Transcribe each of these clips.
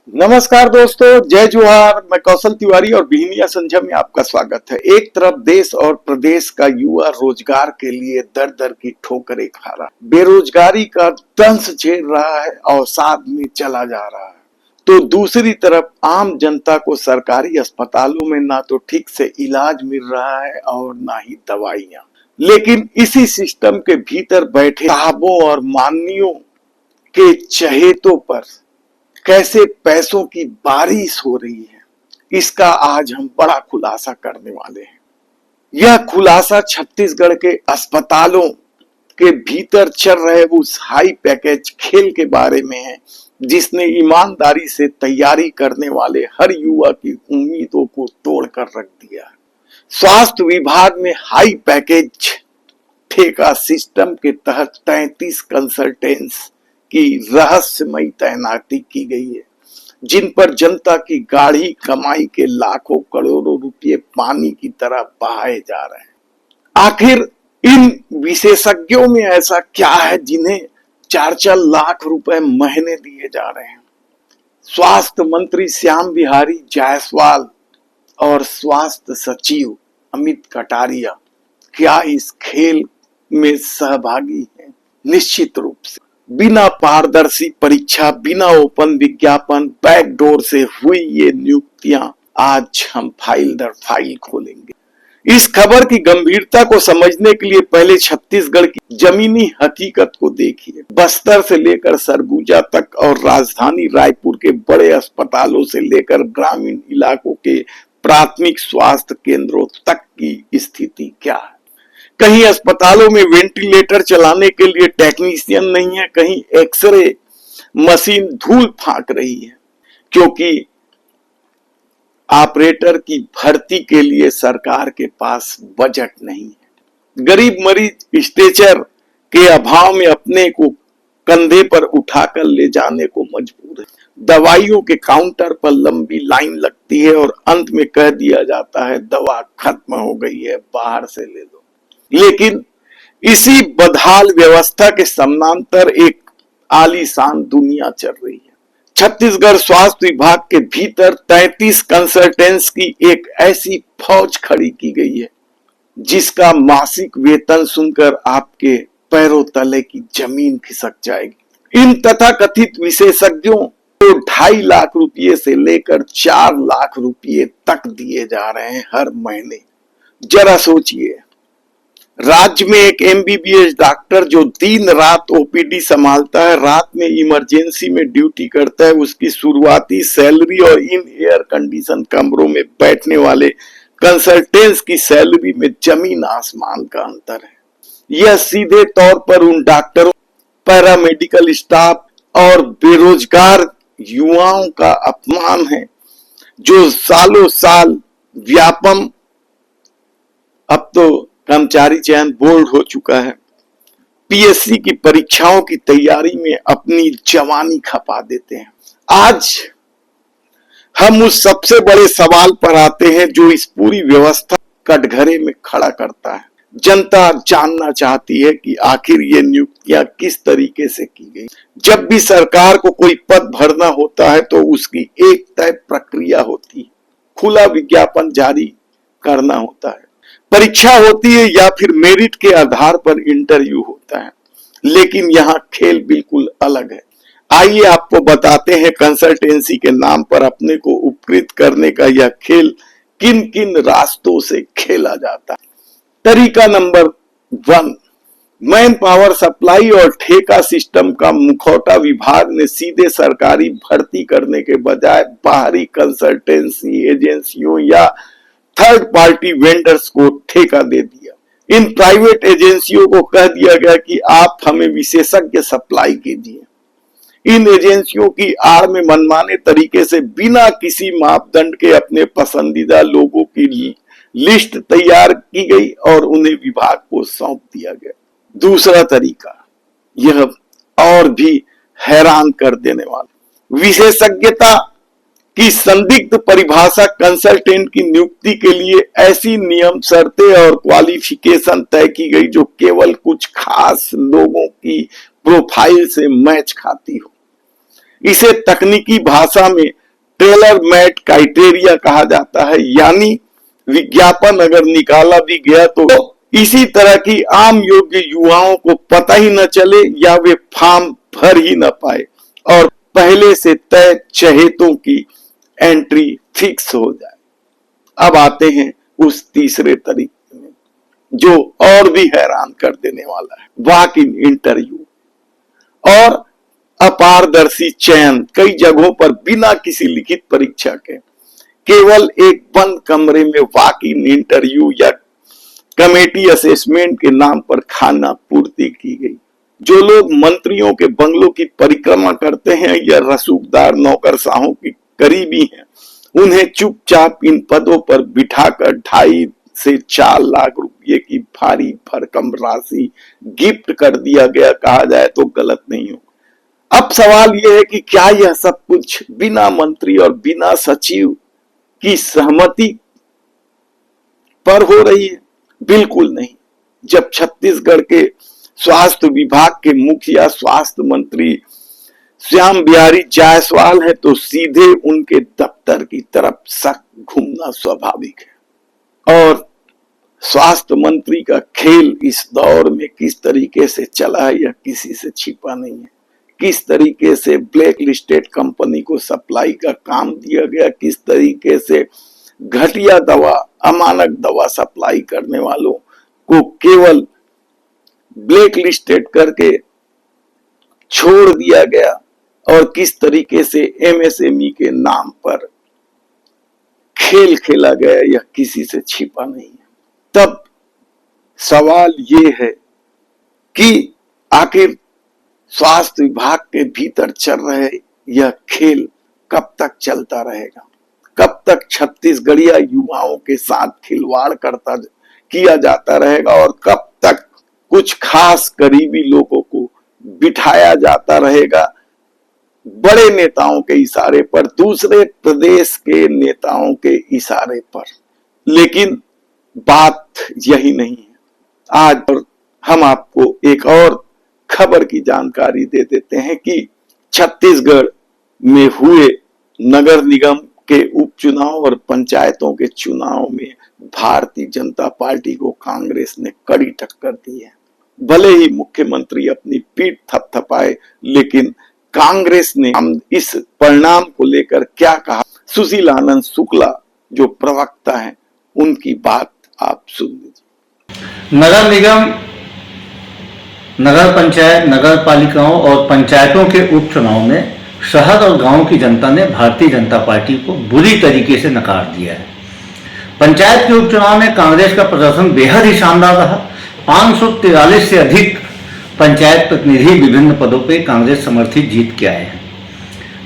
नमस्कार दोस्तों, जय जोहार। मैं कौशल तिवारी और बिहनिया संझा में आपका स्वागत है। एक तरफ देश और प्रदेश का युवा रोजगार के लिए दर दर की ठोकरें खा रहा है, बेरोजगारी का दंश झेल रहा है, अवसाद में चला जा रहा है, तो दूसरी तरफ आम जनता को सरकारी अस्पतालों में ना तो ठीक से इलाज मिल रहा है और ना ही दवाइयां। लेकिन इसी सिस्टम के भीतर बैठे साहबों और माननियों के चहेतों पर कैसे पैसों की बारिश हो रही है, इसका आज हम बड़ा खुलासा करने वाले हैं। यह खुलासा छत्तीसगढ़ के अस्पतालों के भीतर चल रहे उस हाई पैकेज खेल के बारे में है, जिसने ईमानदारी से तैयारी करने वाले हर युवा की उम्मीदों को तोड़कर रख दिया। स्वास्थ्य विभाग में हाई पैकेज ठेका सिस्टम के तहत 33 कंसल्टेंट्स की रहस्यमयी तैनाती की गई है, जिन पर जनता की गाढ़ी कमाई के लाखों करोड़ों रुपए पानी की तरह बहाए जा रहे हैं। आखिर इन विशेषज्ञों में ऐसा क्या है जिन्हें 4-4 लाख रुपए महीने दिए जा रहे हैं? स्वास्थ्य मंत्री श्याम बिहारी जायसवाल और स्वास्थ्य सचिव अमित कटारिया क्या इस खेल में सहभागी हैं? निश्चित रूप से। बिना पारदर्शी परीक्षा, बिना ओपन विज्ञापन, बैकडोर से हुई ये नियुक्तियां आज हम फाइल दर फाइल खोलेंगे। इस खबर की गंभीरता को समझने के लिए पहले छत्तीसगढ़ की जमीनी हकीकत को देखिए। बस्तर से लेकर सरगुजा तक और राजधानी रायपुर के बड़े अस्पतालों से लेकर ग्रामीण इलाकों के प्राथमिक स्वास्थ्य केंद्रों तक की स्थिति क्या है। कहीं अस्पतालों में वेंटिलेटर चलाने के लिए टेक्नीशियन नहीं है, कहीं एक्सरे मशीन धूल फांक रही है, क्योंकि ऑपरेटर की भर्ती के लिए सरकार के पास बजट नहीं है। गरीब मरीज स्ट्रेचर के अभाव में अपने को कंधे पर उठाकर ले जाने को मजबूर है। दवाइयों के काउंटर पर लंबी लाइन लगती है और अंत में कह दिया जाता है दवा खत्म हो गई है, बाहर से ले लो। लेकिन इसी बदहाल व्यवस्था के समानांतर एक आलीशान दुनिया चल रही है। छत्तीसगढ़ स्वास्थ्य विभाग के भीतर 33 कंसल्टेंट्स की एक ऐसी फौज खड़ी की गई है, जिसका मासिक वेतन सुनकर आपके पैरों तले की जमीन खिसक जाएगी। इन तथाकथित विशेषज्ञों को 2.5 लाख रुपये से लेकर 4 लाख रुपये तक दिए जा रहे हैं हर महीने। जरा सोचिए, राज्य में एक एमबीबीएस डॉक्टर जो दिन रात ओपीडी संभालता है, रात में इमरजेंसी में ड्यूटी करता है, उसकी शुरुआती सैलरी और इन एयर कंडीशन कमरों में बैठने वाले कंसल्टेंट्स की सैलरी में जमीन आसमान का अंतर है। यह सीधे तौर पर उन डॉक्टरों, पैरामेडिकल स्टाफ और बेरोजगार युवाओं का अपमान है, जो सालों साल व्यापम, अब तो कर्मचारी चयन बोर्ड हो चुका है, पीएससी की परीक्षाओं की तैयारी में अपनी जवानी खपा देते हैं। आज हम उस सबसे बड़े सवाल पर आते हैं जो इस पूरी व्यवस्था कटघरे में खड़ा करता है। जनता जानना चाहती है कि आखिर ये नियुक्तियां किस तरीके से की गई। जब भी सरकार को कोई पद भरना होता है तो उसकी एक तय प्रक्रिया होती है, खुला विज्ञापन जारी करना होता है, परीक्षा होती है या फिर मेरिट के आधार पर इंटरव्यू होता है। लेकिन यहाँ खेल बिल्कुल अलग है। आइए आपको बताते हैं कंसल्टेंसी के नाम पर अपने को उपकृत करने का यह खेल किन किन रास्तों से खेला जाता है। तरीका नंबर 1, मैन पावर सप्लाई और ठेका सिस्टम का मुखौटा विभाग ने सीधे सरकारी भर्ती करने के बजाय बाहरी कंसल्टेंसी एजेंसियों या थर्ड पार्टी वेंडर्स को ठेका दे दिया। इन प्राइवेट एजेंसियों को कह दिया गया कि आप हमें विशेषज्ञ सप्लाई कीजिए। इन एजेंसियों की आड़ में मनमाने तरीके से बिना किसी मापदंड के अपने पसंदीदा लोगों की लिस्ट तैयार की गई और उन्हें विभाग को सौंप दिया गया। दूसरा तरीका, यह और भी हैरान कर देने वाला, विशेषज्ञता की संदिग्ध परिभाषा कंसल्टेंट की नियुक्ति के लिए ऐसी नियम, शर्तें और क्वालिफिकेशन तय की गई जो केवल कुछ खास लोगों की प्रोफाइल से मैच खाती हो। इसे तकनीकी भाषा में टेलर मेड क्राइटेरिया कहा जाता है, यानी विज्ञापन अगर निकाला भी गया तो इसी तरह की आम योग्य युवाओं को पता ही न चले या वे फॉर्म भर ही न पाए और पहले से तय चहेतों की एंट्री फिक्स हो जाए। अब आते हैं उस तीसरे तरीके में जो और भी हैरान कर देने वाला है, वॉक इन इंटरव्यू और अपारदर्शी चयन। कई जगहों पर बिना किसी लिखित परीक्षा के केवल एक बंद कमरे में वॉक इन इंटरव्यू या कमेटी असेसमेंट के नाम पर खाना पूर्ति की गई। जो लोग मंत्रियों के बंगलों की परिक्रमा करते हैं या रसूखदार नौकरशाहों की करीबी हैं, उन्हें चुपचाप इन पदों पर बिठाकर 2.5 से 4 लाख रुपए की भारी भरकम राशि गिफ्ट कर दिया गया कहा जाए तो गलत नहीं हो। अब सवाल यह है कि क्या यह सब कुछ बिना मंत्री और बिना सचिव की सहमति पर हो रही है? बिल्कुल नहीं। जब छत्तीसगढ़ के स्वास्थ्य विभाग के मुखिया स्वास्थ्य मंत्री श्याम बिहारी जायसवाल है तो सीधे उनके दफ्तर की तरफ शक घूमना स्वाभाविक है। और स्वास्थ्य मंत्री का खेल इस दौर में किस तरीके से चला है यह किसी से छिपा नहीं है। किस तरीके से ब्लैक लिस्टेड कंपनी को सप्लाई का काम दिया गया, किस तरीके से घटिया दवा, अमानक दवा सप्लाई करने वालों को केवल ब्लैक लिस्टेड करके छोड़ दिया गया और किस तरीके से एमएसएमई के नाम पर खेल खेला गया यह किसी से छिपा नहीं है। तब सवाल ये है कि आखिर स्वास्थ्य विभाग के भीतर चल रहे यह खेल कब तक चलता रहेगा? कब तक छत्तीसगढ़िया युवाओं के साथ खिलवाड़ किया जाता रहेगा और कब तक कुछ खास करीबी लोगों को बिठाया जाता रहेगा बड़े नेताओं के इशारे पर, दूसरे प्रदेश के नेताओं के इशारे पर? लेकिन बात यही नहीं है। आज हम आपको एक और खबर की जानकारी दे देते हैं कि छत्तीसगढ़ में हुए नगर निगम के उपचुनाव और पंचायतों के चुनाव में भारतीय जनता पार्टी को कांग्रेस ने कड़ी टक्कर दी है। भले ही मुख्यमंत्री अपनी पीठ थपथपाए, लेकिन कांग्रेस ने इस परिणाम को लेकर क्या कहा, सुशील आनंद शुक्ला जो प्रवक्ता हैं उनकी बात आप सुन लीजिए। नगर निगम, नगर पंचायत, नगर पालिकाओं और पंचायतों के उपचुनाव में शहर और गांव की जनता ने भारतीय जनता पार्टी को बुरी तरीके से नकार दिया है। पंचायत के उपचुनाव में कांग्रेस का प्रदर्शन बेहद ही शानदार रहा। 543 से अधिक पंचायत प्रतिनिधि विभिन्न पदों पे कांग्रेस समर्थित जीत के आए हैं।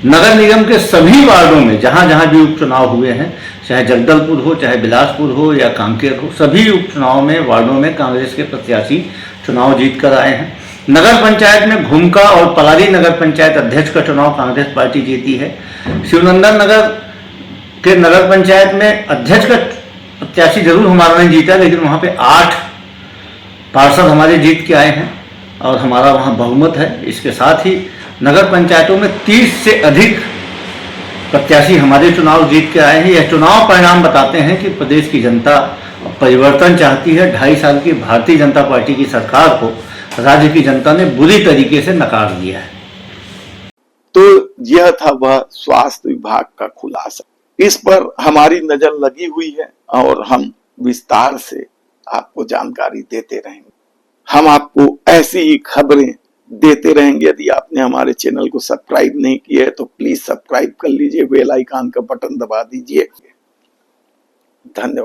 नगर निगम के सभी वार्डों में जहां जहां भी उपचुनाव हुए हैं, चाहे जगदलपुर हो, चाहे बिलासपुर हो या कांकेर हो, सभी उपचुनाव में वार्डों में कांग्रेस के प्रत्याशी चुनाव जीत कर आए हैं। नगर पंचायत में घुमका और पलारी नगर पंचायत अध्यक्ष का चुनाव कांग्रेस पार्टी जीती है। शिवनंदन नगर के नगर पंचायत में अध्यक्ष का प्रत्याशी जरूर हमारा नहीं जीता, लेकिन वहां पे 8 पार्षद हमारे जीत के आए हैं और हमारा वहां बहुमत है। इसके साथ ही नगर पंचायतों में 30 से अधिक प्रत्याशी हमारे चुनाव जीत के आए हैं। यह चुनाव परिणाम बताते हैं कि प्रदेश की जनता परिवर्तन चाहती है। 2.5 साल की भारतीय जनता पार्टी की सरकार को राज्य की जनता ने बुरी तरीके से नकार दिया है। तो यह था वह स्वास्थ्य विभाग का खुलासा। इस पर हमारी नजर लगी हुई है और हम विस्तार से आपको जानकारी देते रहेंगे। हम आपको ऐसी ही खबरें देते रहेंगे। यदि आपने हमारे चैनल को सब्सक्राइब नहीं किया है तो प्लीज सब्सक्राइब कर लीजिए, बेल आइकन का बटन दबा दीजिए। धन्यवाद।